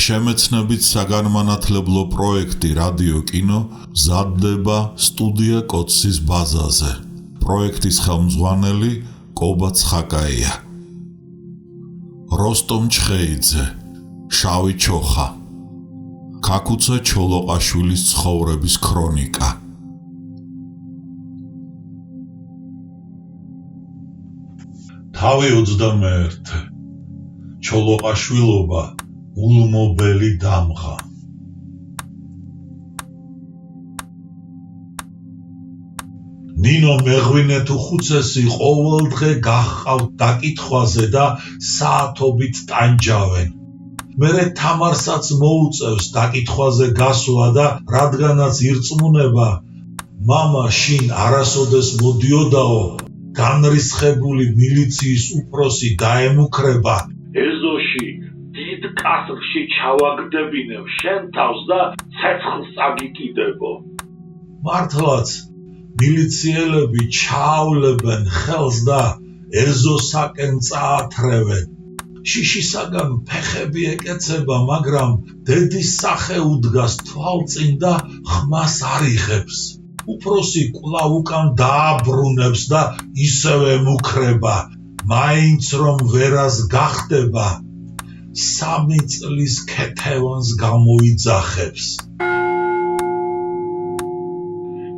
შემეცნებით საგანმანათლებლო პროექტი რადიო კინო მზადდება სტუდია კოცის ბაზაზე. პროექტის ხელმძღვანელი კობა ცხაკაია. როსტომ ჩხეიძე, შავი ჩოხა. ქაქუცა ჩოლოყაშვილის ცხოვრების ქრონიკა. თავი 21. ჩოლოყაშვილობა ულმობელი დამღა. ნინო მეღვინე თუ ხუცესი ყოველდღე გახყავთ დაკითხვაზე და საათობით ტანჯავენ. მერე თამარსაც მოუწევს დაკითხვაზე გასვლა და რადგანაც ირწმუნება მამა შინ არასოდეს მოდიოდაო, განრისხებული მილიციის უფროსი დაემუქრება. ეზოში დიდ კასრში ჩავაგდებინებ შენ თავს და ცეცხლს აგიკიდებო. მართლაც მილიციელები ჩაავლებენ ხელს და ეზოსაკენ წაათრევენ. შიშისაგან ფეხები ეკეცება, მაგრამ დედის სახე უდგას თვალწინ და ხმას არ იღებს. უფროსი კვლავ უკან დააბრუნებს და ისევე მუქრება, მაინც რომ ვერას გახდება, 3 წლის ქეთევანს გამოიძახებს.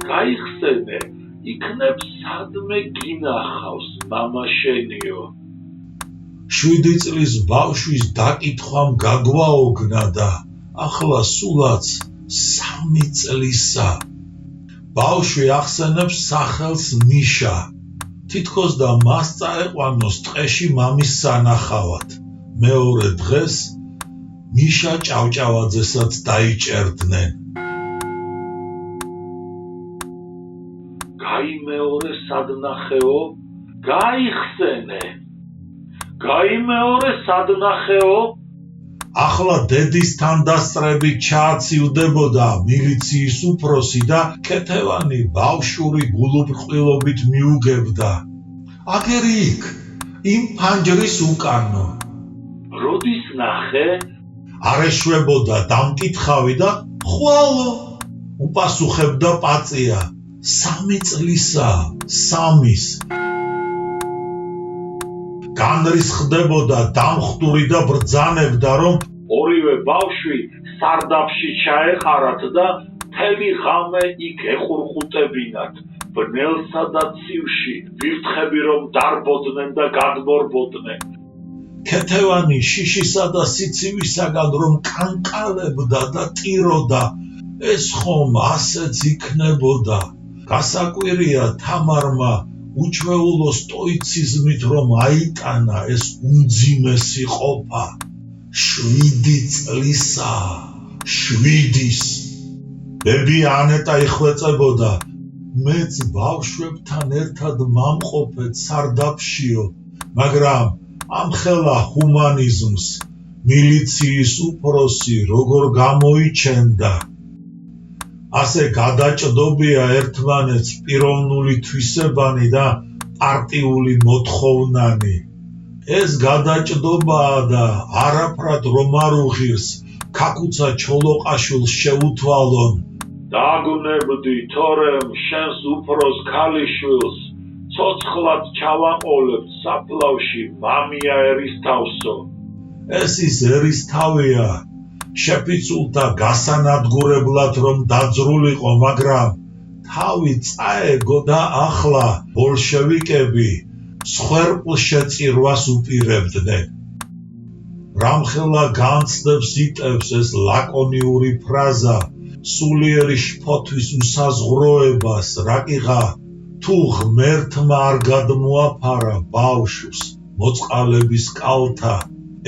გაიხსენე, იქნებ სადმე გინახავს მამა შენიო. 7 წლის ბავშვის დაკითხვამ გაგვაოგნა და ახლა სულაც 3 წლისა. ბავშვი ახსენებს სახელს მიშა. თითქოს და მას წაეყვანოს ტყეში მამის სანახავად. მეორე დღეს მიშა ჭავჭავაძესაც დაიჭერდნენ. გაიმეორე სადნახეო, გაიხსენე. გაიმეორე სადნახეო. ახლა დედისთან დასწრებით ჩააცივდებოდა მილიციის უფროსი და ქეთევანი ბავშვური გულუბრყვილობით მიუგებდა. აგერ იქ, იმ ფანჯრის უკანო. როდის ნახე? არ ეშვებოდა დამკითხავი და ხვალო, უპასუხებდა პაწია. 3 წლისა, 3-ის. განრისხდებოდა დამხტური და ბრძანებდა, რომ ორივე ბავშვი სარდაფში ჩაეყარათ და მთელი ღამე იქ ეხურხუტებინათ, ბნელსა და ცივში, ვირთხები რომ დარბოდნენ და გადმორბოდნენ. ქეთევანი შიშისა და სიცივისაგან რომ კანკალებდა და ტიროდა, ეს ხომ ასეც იქნებოდა. გასაკვირია თამარმა უჩვეულო სტოიციზმით რომ აიტანა ეს უმძიმესი ყოფა. 7 წლისა, 7-ის. ბები ანეტა იხვეწებოდა, მეც ბავშვებთან ერთად მამყოფეთ სარდაფშიო, მაგრამ ამხელა ჰუმანიზმს მილიციის უფროსი როგორ გამოიჩენდა. ასე გადაჭდობია ერთმანეთს პიროვნული თვისებანი და პარტიული მოთხოვნანი. ეს გადაჭდობაა და არაფრად რომ არ უღირს ქაქუცა ჩოლოყაშვილს შეუთვალონ. დაგვნებდი თორემ შენს უფროს ქალიშვილს ცოცხლად ჩავაყოლებთ საფლავში მამია ერისთავსო. ეს ის ერისთავია, შეფიცულთა გასანადგურებლად რომ დაძრულიყო, მაგრამ თავი წაეგო და ახლა ბოლშევიკები სხვერპლშეწირვას უპირებდნენ. რამხელა განცდებს იტევს ეს ლაკონიური ფრაზა სულიერი შფოთვის უსაზღვროებას, რაკიღა თუ ღმერთმა არ გადმოაფარა ბავშვს მოწყალების კალთა,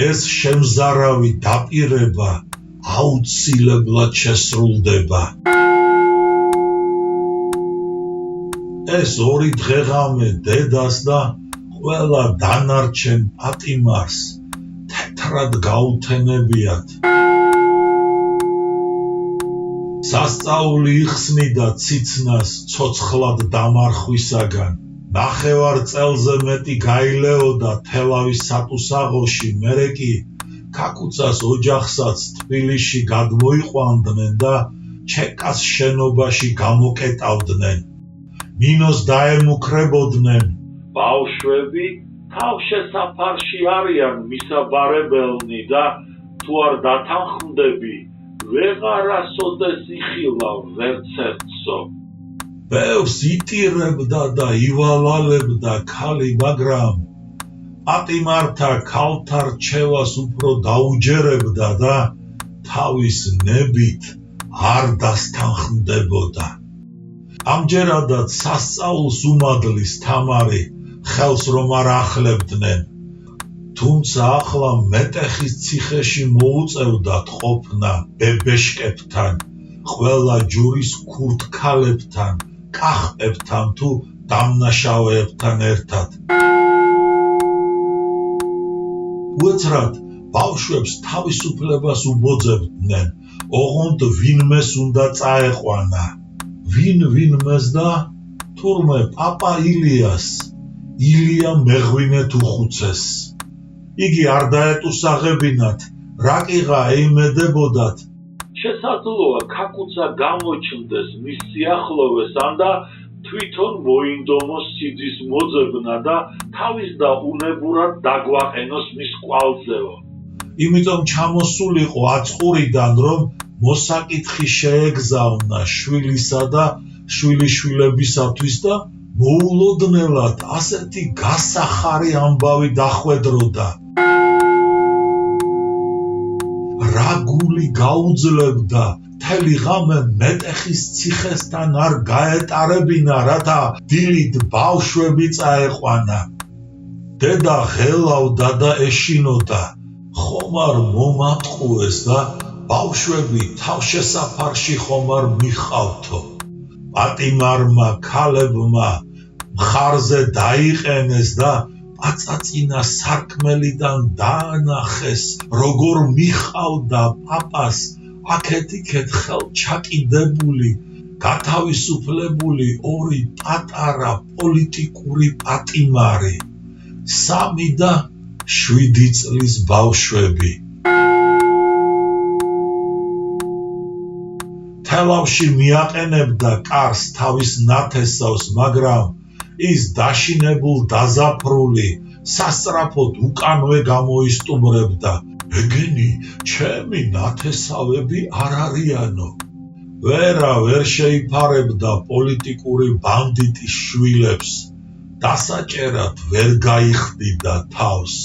ეს შემზარავი დაპირება აუცილებლად შესრულდება. ეს 2 დღეღამე დედას და ყველა დანარჩენ პატიმარს თეთრად გაუთენებიათ. სასწაული იხსნიდა ციცნას ცოცხლად დამარხვისაგან. 9 წელზე მეტი გაილეოდა თელავის სატუსაღოში, მერე კი ქაკუცას ოჯახსაც თბილისში გადმოიყვანდნენ და ჩეკას შენობაში გამოკეტავდნენ. მინოს დაემუქრებოდნენ. ბავშვები თავშესაფარში არიან მისაბარებელნი და თუ არ დათანხმდები, ვეღარასოდეს იხილავ ვერცერთსო. ბევრს იტირებდა და ივალალებდა ქალი, მაგრამ პატიმართა ქალთა რჩევას უფრო დაუჯერებდა და თავის ნებით არ დასთანხმდებოდა. ამჯერადაც სასწაულს უმადლის თამარი, ხელს რომ არ ახლებდნენ. თუმცა ახლა მეტეხის ციხეში მოუწევდათ ყოფნა ბებეშკებთან, ყველა ჯურის ქურდქალებთან, კახტებთან თუ დამნაშავეებთან ერთად. უეცრად ბავშვებს თავისუფლებას უბოძებდნენ, ოღონდ ვინმეს უნდა წაეყვანა. ვინმეს და თურმე პაპა ილიას, ილია მეღვინეთ უხუცეს. იგი არ დაეტუსაღებინათ, რაკიღა ეიმედებოდათ. შესაძლოა ქაკუცა გამოჩნდეს მის სიახლოვეს, ანდა თვითონ მოინდომოს სიძის მოძებნა და თავის და უნებურად დაგვაყენოს მის კვალზეო. იმიტომ ჩამოსულიყო აწყურიდან, რომ მოსაკითხი შეეგზავნა შვილისა და შვილიშვილებისათვის და მოულოდნელად ასეთი გასახარი ამბავი დახვედროდა. რა გული გაუძლებდა მთელი ღამე მეტეხის ციხესთან არ გაეტარებინა, რათა დილით ბავშვები წაეყვანა. დედა ღელავდა და ეშინოდა, ხომ არ მომატყუეს და ბავშვები თავშესაფარში ხომ არ მიხავთო. პატიმარმა ქალებმა მხარზე დაიყენეს და პაწაწინა სარკმელიდან დაანახეს, როგორ მიხავდა პაპას აქეთ-იქეთ ხელჩაკიდებული, გათავისუფლებული ორი პატარა პოლიტიკური პატიმარი, 3 და 7 წლის ბავშვები. თელავში მიაყენებდა კარს თავის ნათესავს, მაგრამ ის დაშინებულ დაზაფრული სასწრაფოდ უკანვე გამოისტუმრებდა. ეგენი ჩემი ნათესავები არ არიანო. ვერ შეიფარებდა პოლიტიკური ბანდიტის შვილებს, დასაჭერად ვერ გაიხდიდა თავს.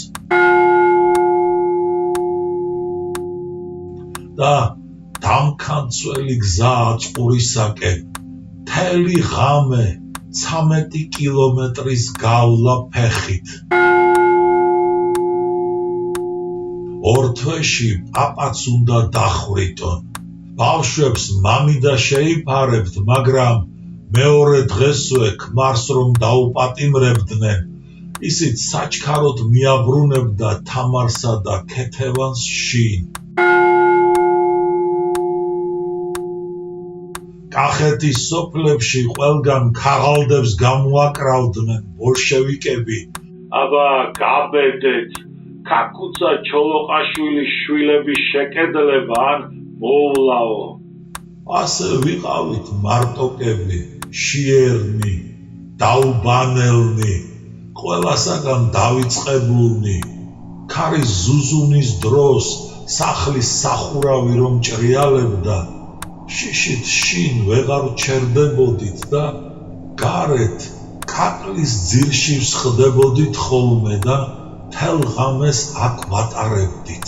და დამქანცველი გზა აწყურისაკენ, მთელი ღამე 13 კილომეტრის გავლა ფეხით. ორ თვეში პაპაც უნდა დახვრიტონ. ბავშვებს მამიდა შეიფარებთ, მაგრამ მეორე დღესვე ქმარს რომ დაუპატიმრებდნენ, ისიც საჩქაროდ მიაბრუნებდა თამარსა და ქეთევანს შინ. კახეთის სოფლებში ყველგან ქაღალდებს გამოაკრავდნენ ბოლშევიკები. აბა გაბედეთ, ქაკუცა ჩოლოყაშვილის შვილების შეკედლება ან მოვლაო. ასე ვიყავით მარტოკები, შიერნი, დაუბანელნი, ყველასაგან დავიწყებულნი. ქარის ზუზუნის დროს სახლის სახურავი რომ ჭრიალებდა, შიშით შინ ვეღარ ჩერდებოდით და გარეთ კაკლის ძირში ვსხდებოდით ხოლმე და თელ ღამეს აქ ვატარებდით.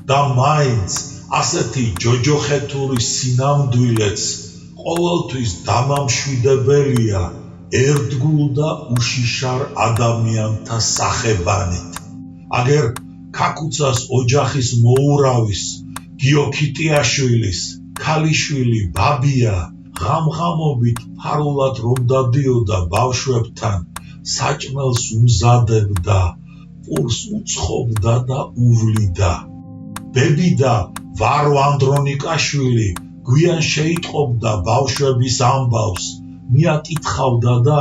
და მაინც ასეთი ჯოჯოხეთური სინამდვილეც ყოველთვის დამამშვიდებელია ერთგულ და უშიშარ ადამიანთა სახებანით. აგერ ქაკუცას ოჯახის მოურავის, გიოქიტიაშვილის, ქალიშვილი ბაბია ღამღამობით ფარულად რომ დადიოდა ბავშვებთან, საჭმელს უმზადებდა, პურს უცხობდა და უვლიდა. ბებიდა ვარო ანდრონიკაშვილი გვიან შეიტყობდა ბავშვების ამბავს, მიაკითხავდა და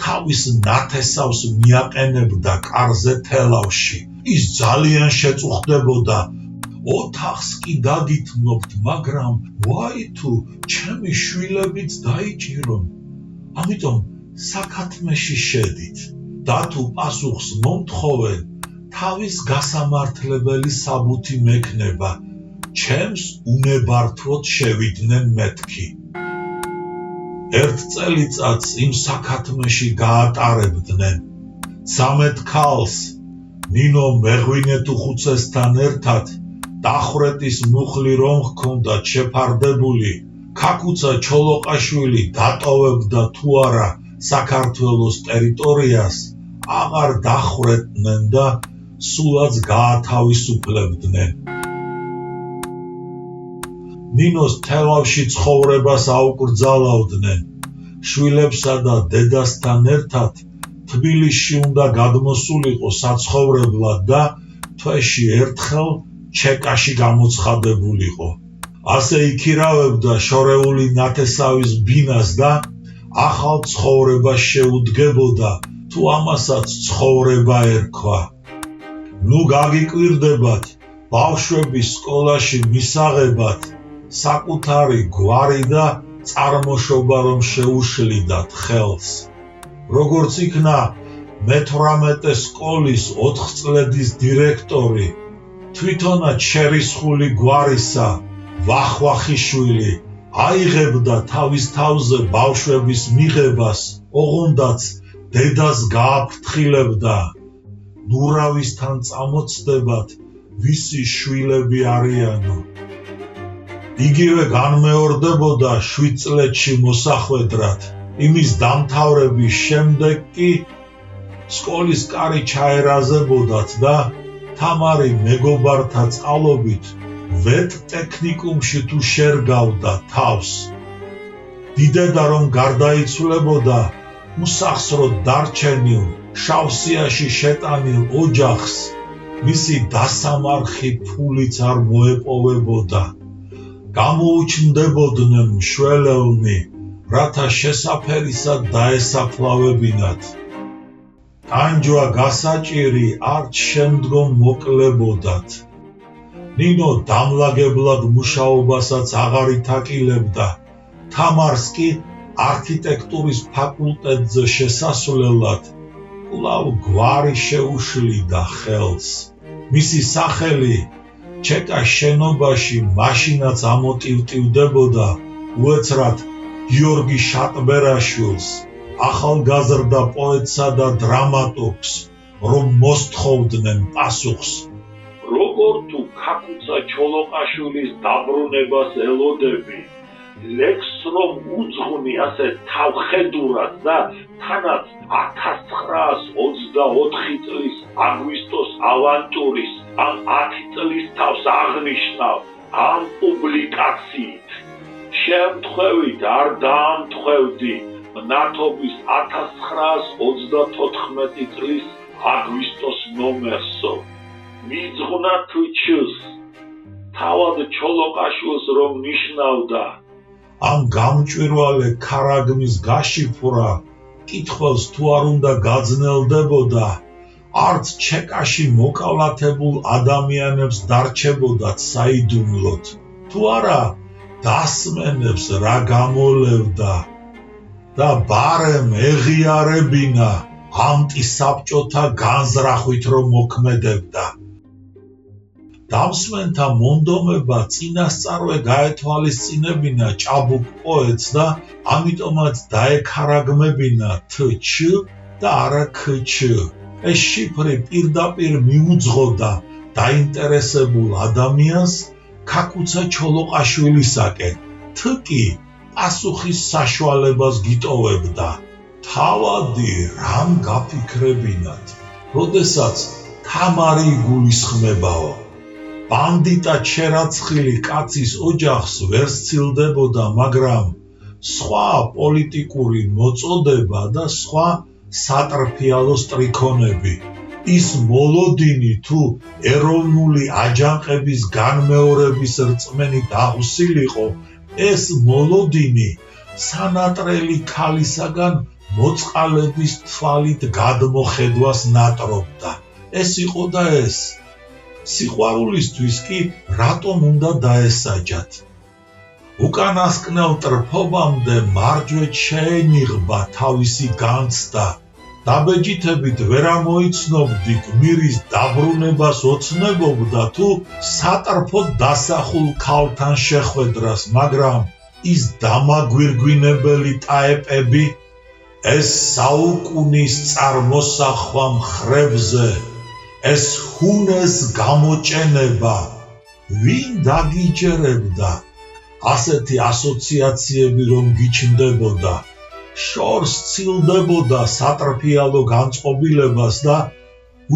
თავის ნათესავს მიაყენებდა კარზე თელავში, ის ძალიან შეწუხდებოდა. ოთახს კი დაგითმობთ, მაგრამ ვაი თუ ჩემი შვილებიც დაიჭირონ. ამიტომ საქათმეში შედით და თუ პასუხს მომთხოვენ, თავის გასამართლებელი საბუთი მექნება, ჩემს უნებართვოდ შევიდნენ მეთქი. ერთ წელიწადს იმ საქათმეში გაატარებდნენ. 13 ქალს ნინო მეღვინეთუხუცესთან ერთად დახვრეტის მუხლი რომ ჰქონდათ შეფარდებული, ქაკუცა ჩოლოყაშვილი დატოვებდა თუ არა საქართველოს ტერიტორიას, აღარ დახვრეტდნენ და სულაც გაათავისუფლებდნენ. ნინოს თელავში ცხოვრებას აუკრძალავდნენ. შვილებსა და დედასთან ერთად თბილისში უნდა გადმოსულიყო საცხოვრებლად და თვეში ერთხელ ჩეკაში გამოცხადებულიყო. ასე იქირავებდა შორეული ნათესავის ბინას და ახალ ცხოვრებას შეუდგებოდა, თუ ამასაც ცხოვრება ერქვა. ნუ გაგიკვირდებათ, ბავშვების სკოლაში მისაღებად საკუთარი გვარი და წარმოშობა რომ შეუშლიდათ ხელს. როგორც იქნა მე-18 სკოლის 4 წლედის დირექტორი, თვითონაც შერისხული გვარისა ვახვახიშვილი აიღებდა თავის თავზე ბავშვების მიღებას, ოღონდაც დედას გააფრთხილებდა, ნურავისთან წამოწდებათ, ვისი შვილები არიანო. იგივე განმეორდებოდა 7 წლეთში მოსახვედრად. იმის დამთავრების შემდეგ კი სკოლის კარი ჩაერაზებოდათ და თამარი მეგობართა წყალობით ვეტ ტექნიკუმში თუ შერგავდა თავს. დიდედა რომ გარდაიცვლებოდა, უსახსროდ დარჩენილ შავსიაში შეტანილ ოჯახს მისი დასამარხი ფულიც არ მოეპოვებოდა. გამოუჩნდებოდნენ მშველელნი, რათა შესაფერისად დაესაფლავებინათ. ტანჯვა გასაჭირი არც შემდგომ მოკლებოდათ. ნინო დამლაგებლად მუშაობასაც აღარ ითაკილებდა. თამარს კი არქიტექტურის ფაკულტეტზე შესასვლელად კვლავ გვარი შეუშლიდა ხელს. მისი სახელი ჩეკას შენობაში მაშინაც ამოტივტივდებოდა უეცრად გიორგი შატბერაშვილს, ახალგაზრდა პოეტსა და დრამატურგს, რომ მოსთხოვდნენ პასუხს. როგორ თუ ქაკუცა ჩოლოყაშვილის დაბრუნებას ელოდები, ლექს რომ უძღვნი ასე თავხედურად და თანაც 1924 წლის აგვისტოს ავანტურის ამ 10 წლის თავს აღნიშნავ ამ პუბლიკაციით. შემთხვევით არ დაამთხვევდი მნათობის 1934 წლის აგვისტოს ნომერსო. მიძღვნა თუჩს, თავად ჩოლოყაშვილს რომ ნიშნავდა. ამ გამჭვირვალე ქარაგმის გაშიფვრა კითხვას თუ არ უნდა გაძნელდებოდა, არც ჩეკაში მოკალათებულ ადამიანებს დარჩებოდათ საიდუმლოდ, თუ არა დასმენებს რა გამოლევდა და ბარემ ეღიარებინა ანტისაბჭოთა განზრახვით რომ მოქმედებდა. დამსმენთა მონდომება წინასწარვე გაეთვალისწინებინა ჭაბუკ პოეტს და ამიტომაც დაექარაგმებინა თჩ და არა ქჩ. ეს შიფრი პირდაპირ მიუძღოდა დაინტერესებულ ადამიანს ქაკუცა ჩოლოყაშვილისაკენ, თ კი პასუხის საშუალებას გიტოვებდა. თავადი რამ გაფიქრებინათ, როდესაც თამარი იგულისხმებაო. ბანდიტა ჩერაცხილი კაცის ოჯახს ვერ სცილდებოდა, მაგრამ სხვა პოლიტიკური მოწოდება და სხვა სატრფიალო სტრიქონები. ის მოლოდინი თუ ეროვნული აჯანყების განმეორების რწმენით აღუსილიყო, ეს მოლოდინი სანატრელი ქალისაგან მოწყალების თვალით გადმოხედვას ნატრობდა. ეს იყო და ეს. სიყვარულისთვის კი რატომ უნდა დაესაჯათ? უკანასკნელ ტრფობამდე მარჯვეთ შეენიღბა თავისი განცდა. დაბეჯითებით ვერ ამოიცნობდი გმირის დაბრუნებას ოცნებობდა თუ სატრფოდ დასახულ ქალთან შეხვედრას, მაგრამ ის დამაგვირგვინებელი ტაეპები, ეს საუკუნის წარმოსახვა მხრებზე, ეს ჰუნეს გამოჭენება, ვინ დაგიჯერებდა? ასეთი ასოციაციები რომ გიჩნდებოდა, შორს ცილდებოდა სატრფიალო განწყობილებას და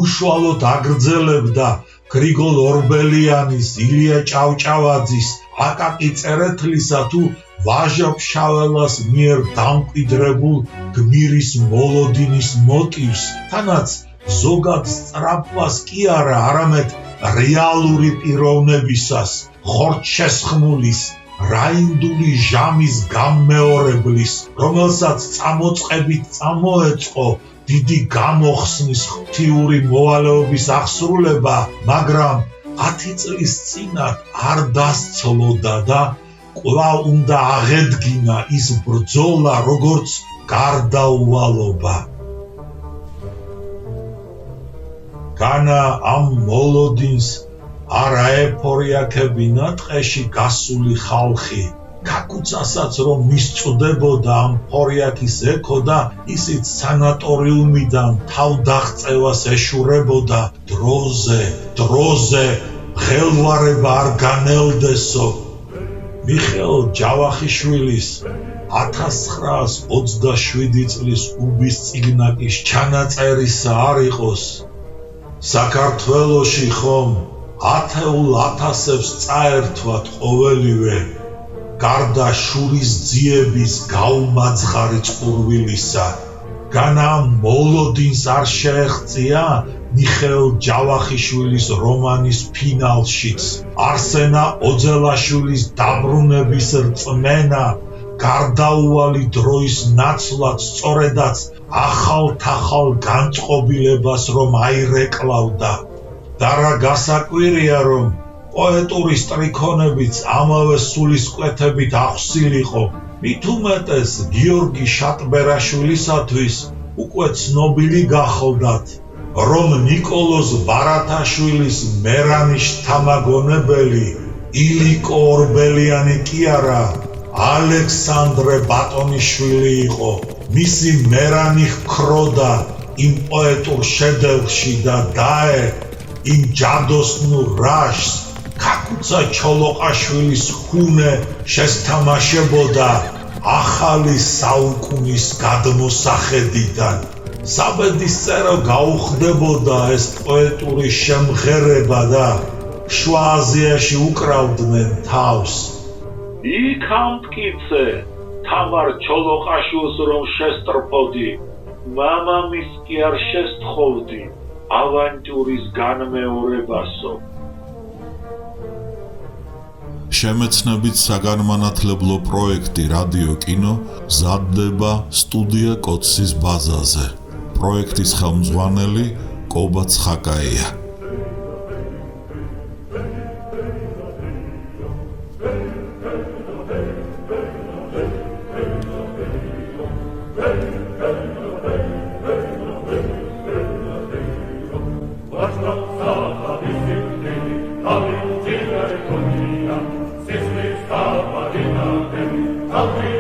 უშუალოდ აგრძელებდა გრიგოლ ორბელიანის, ილია ჭავჭავაძის, აკაკი წერეთლისა თუ ვაჟა ფშაველას მიერ დამკვიდრებულ გმირის მოლოდინის მოტივს, თანაც ზოგად სწრაფვას კი არა, არამედ რეალური პიროვნებისას, ხორცშესხმულის, რაინდული ჟამის გამმეორებლის, რომელსაც წამოწყებით წამოეწყო დიდი გამოხსნის ღვთიური მოვალეობის აღსრულება, მაგრამ 10 წლის წინათ არ დასცლოდა და კვლავ უნდა აღედგინა ის ბრძოლა, როგორც გარდაუვალობა. განა ამ მოლოდინს არ აეფორიაქებინა ტყეში გასული ხალხი, კაკუცასაც რომ მისწვდებოდა ამ ფორიაქის ექო და ისიც სანატორიუმიდან თავდაღწევას ეშურებოდა დროზე ღელვარება არ განელდესო. მიხეილ ჯავახიშვილის 1927 წლის უბის წიგნაკის ჩანაწერისა არ იყოს, საქართველოში ხომ 10,000-ს წაერთვათ ყოველივე, გარდა შურის ძიების გაუმაძღარი წყურვილისა. განა მოლოდინს არ შეეღწია მიხეილ ჯავახიშვილის რომანის ფინალშიც, არსენა ოძელაშვილის დაბრუნების რწმენა, გარდაუვალი დროის ნაცვლად სწორედაც ახალ განწყობილებას რომ აირეკლავდა. და რა გასაკვირია, რომ პოეტური სტრიქონებიც ამავე სულისკვეთებით ახსილიყო, მით უმეტეს გიორგი შატბერაშვილისათვის უკვე ცნობილი გახლდათ, რომ ნიკოლოზ ბარათაშვილის მერანის შთამაგონებელი ილიკო ორბელიანი კი არა, ალექსანდრე ბატონიშვილი იყო. მისი მერანი ჰქროდა იმ პოეტურ შედევრში და დაე იმ ჯადოსნურ რაშს კაკუცა ჩოლოყაშვილის ხუნე შესთამაშებოდა ახალი საუკუნის გადმოსახედიდან. საბედისწერო გაუხდებოდა ეს პოეტური შემღერება და შუა აზიაში უკრავდნენ თავს. იქამ მტკიცე, თამარ ჩოლოყაშვილს რომ შესტრფოდი, მამამის კი არ შესთხოვდი ავანტურის განმეორებასო. შემეცნებით საგანმანათლებლო პროექტი რადიო კინო მზადდება სტუდია კოცის ბაზაზე. პროექტის ხელმძღვანელი კობა ცხაკაია. I'll be